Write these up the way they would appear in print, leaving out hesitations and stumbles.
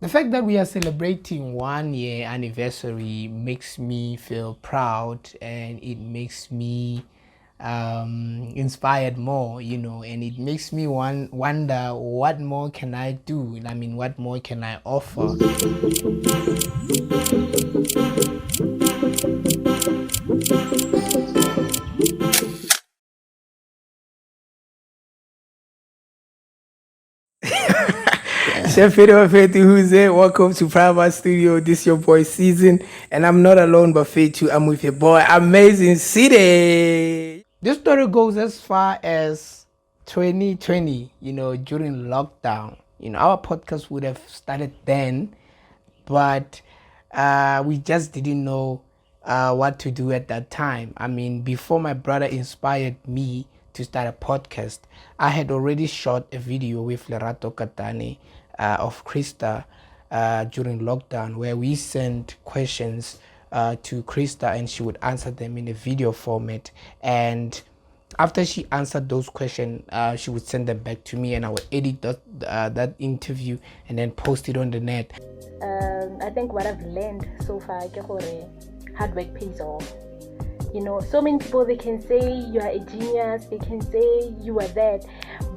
The fact that we are celebrating 1 year anniversary makes me feel proud, and it makes me inspired more, and it makes me wonder what more can I do? I mean, what more can I offer? Chef Fetu, who's there? Welcome to Private Studio. This is your boy Season, and I'm not alone but Fetu. I'm with your boy Amazing City. This story goes as far as 2020, during lockdown. Our podcast would have started then, but we just didn't know what to do at that time. I mean, before my brother inspired me to start a podcast, I had already shot a video with Lerato Katane of Krista during lockdown, where we sent questions to Krista and she would answer them in a video format. And after she answered those questions, she would send them back to me, and I would edit that interview and then post it on the net. I think what I've learned so far, hard work pays off. So many people, they can say you are a genius, they can say you are that,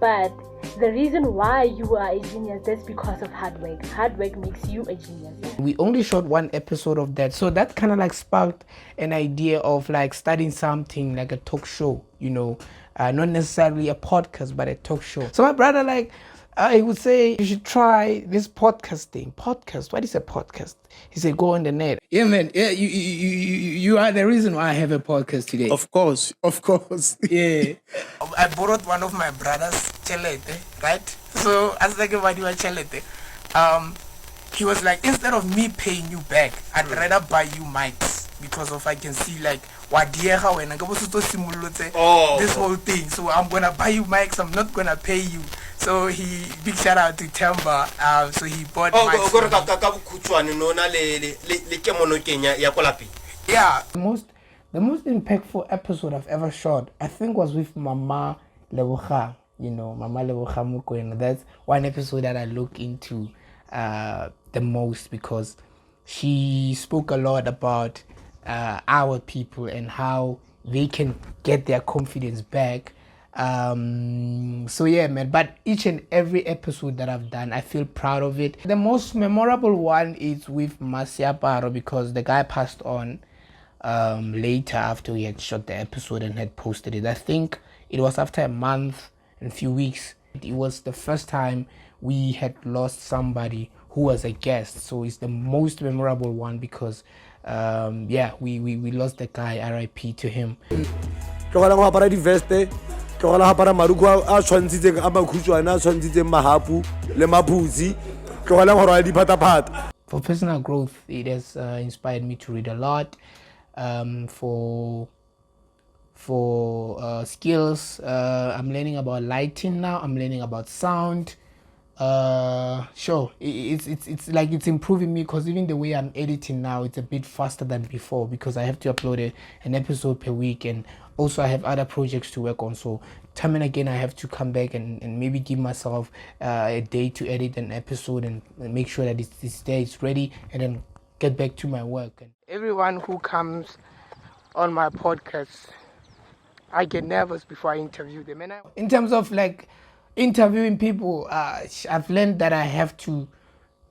but the reason why you are a genius, that's because of hard work. Hard work makes you a genius. We only shot one episode of that, so that kind of like sparked an idea of like starting something like a talk show, not necessarily a podcast, but a talk show. So my brother, he would say, you should try this podcast thing. Podcast? What is a podcast? He said, go on the net. Yeah, man. Yeah, you are the reason why I have a podcast today. Of course. Yeah. I borrowed one of my brother's chelete, right? So as like about your chelete, he was like, instead of me paying you back, I'd rather buy you mics, because of I can see like wadiega when I go to this whole thing. So I'm gonna buy you mics, I'm not gonna pay you. So big shout out to Temba. So he bought mics. Yeah. The most impactful episode I've ever shot, I think, was with Mama Leboga. Mama Leboga Mukwena. That's one episode that I look into the most, because she spoke a lot about our people and how they can get their confidence back. So yeah, man, but each and every episode that I've done, I feel proud of it. The most memorable one is with Masia Paro, because the guy passed on later after we had shot the episode and had posted it. I think it was after a month and a few weeks. It was the first time we had lost somebody who was a guest, so it's the most memorable one, because we lost the guy. RIP to him. For personal growth, it has inspired me to read a lot. For skills, I'm learning about lighting now. I'm learning about sound. Sure, it's like it's improving me, because even the way I'm editing now, it's a bit faster than before, because I have to upload an episode per week, and also I have other projects to work on. So time and again I have to come back and maybe give myself a day to edit an episode and make sure that it's there, it's ready, and then get back to my work. And everyone who comes on my podcast, I get nervous before I interview them. And in terms of like interviewing people, I've learned that I have to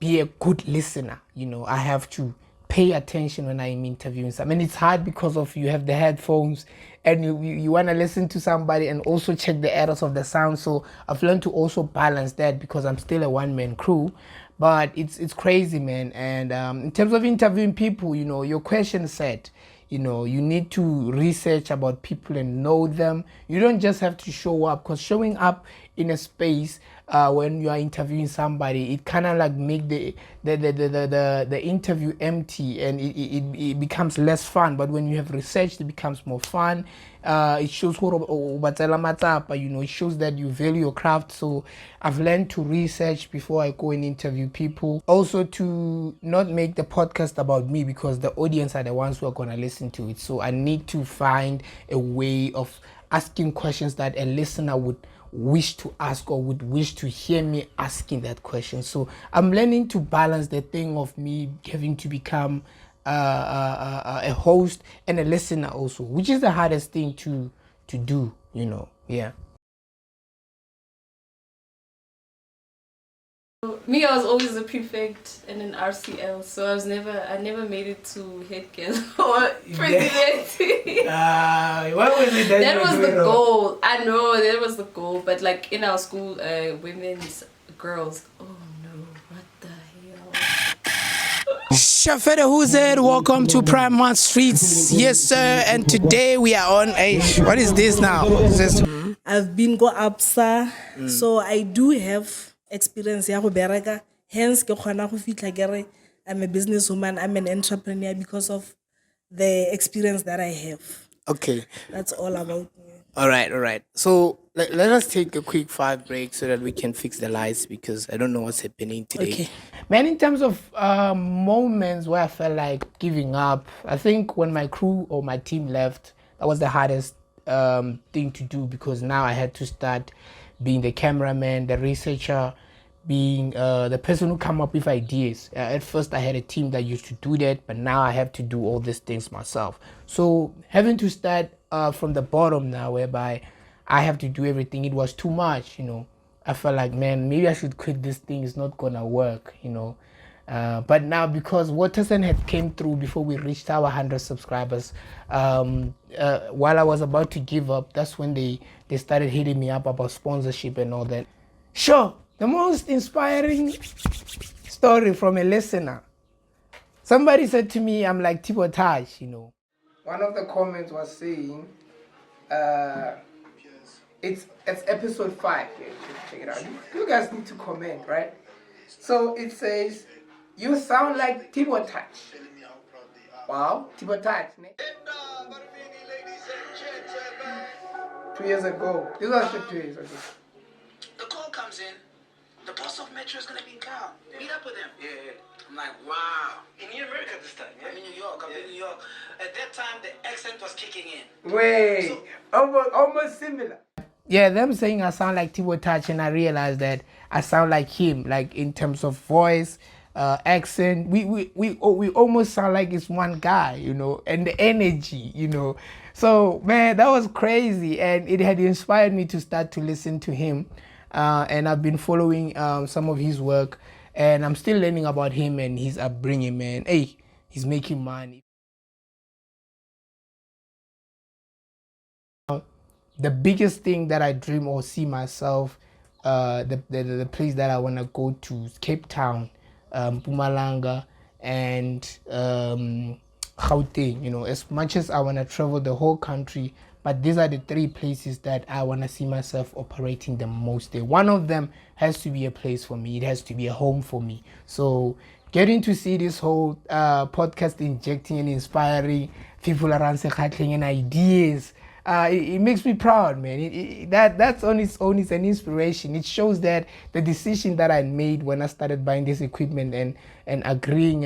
be a good listener. I have to pay attention when I'm interviewing someone. And it's hard because of you have the headphones and you want to listen to somebody and also check the errors of the sound. So I've learned to also balance that, because I'm still a one-man crew. But it's crazy, man. And in terms of interviewing people, your question set, you need to research about people and know them. You don't just have to show up, because showing up in a space when you are interviewing somebody, it kind of like make the interview empty, and it becomes less fun. But when you have researched, it becomes more fun. It shows it shows that you value your craft. So I've learned to research before I go and interview people. Also, to not make the podcast about me, because the audience are the ones who are going to listen to it. So I need to find a way of asking questions that a listener would wish to ask or would wish to hear me asking that question. So I'm learning to balance the thing of me having to become a host and a listener also, which is the hardest thing to do, yeah. Me, I was always a prefect and an RCL, so I never made it to head girl or president. What was it That was the goal. I know that was the goal, but like in our school, women's girls. Oh no, what the hell? Shafeda, who's it? Welcome to Primark Streets. Yes, sir. And today we are on a. What is this now? I've been go ABSA, so I do have experience ya go bereka. Hence, ke khona go fitla kere I'm a businesswoman, I'm an entrepreneur because of the experience that I have. Okay. That's all about me. All right. So let us take a quick 5 break so that we can fix the lights because I don't know what's happening today. Okay. Man, in terms of moments where I felt like giving up, I think when my crew or my team left, that was the hardest thing to do because now I had to start being the cameraman, the researcher, being the person who come up with ideas. At first I had a team that used to do that, but now I have to do all these things myself. So having to start from the bottom now, whereby I have to do everything, it was too much, I felt like, man, maybe I should quit this thing. It's not gonna work, but now because Waterson had came through before we reached our 100 subscribers, while I was about to give up, that's when they started hitting me up about sponsorship and all that. Sure, the most inspiring story from a listener. Somebody said to me, I'm like Tibo Taj, One of the comments was saying, it's episode 5. Yeah, check it out. You guys need to comment, right? So it says, you sound like Tibo Touch. Wow, Tibo Touch. 2 years ago. This was 2 years ago. The call comes in. The boss of Metro is going to be in town. Meet up with him. Yeah. I'm like, wow. In New America this time, yeah? I'm in New York. In New York. At that time, the accent was kicking in. Wait. Almost similar. Yeah, them saying I sound like Tibo Touch, and I realized that I sound like him, like in terms of voice, accent. We almost sound like it's one guy, and the energy, So man, that was crazy, and it had inspired me to start to listen to him, and I've been following some of his work, and I'm still learning about him and his upbringing. Man, hey, he's making money. The biggest thing that I dream or see myself, the place that I want to go to is Cape Town, Mpumalanga, and Gauteng. As much as I want to travel the whole country, but these are the 3 places that I want to see myself operating the most there. One of them has to be a place for me. It has to be a home for me. So getting to see this whole podcast injecting and inspiring people around Sekhatleng and ideas, it makes me proud, man. That's on its own is an inspiration. It shows that the decision that I made when I started buying this equipment and agreeing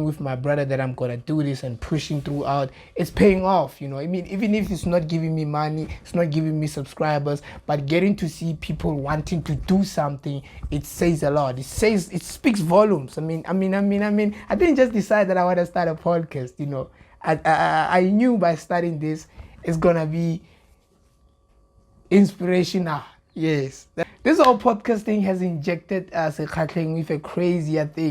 with my brother that I'm gonna do this and pushing throughout, it's paying off. I mean, even if it's not giving me money, it's not giving me subscribers, but getting to see people wanting to do something, it says a lot. It speaks volumes. I mean, I didn't just decide that I want to start a podcast. I knew by starting this, it's gonna be inspirational. Yes. This whole podcast thing has injected Sekhatleng with a crazier thing.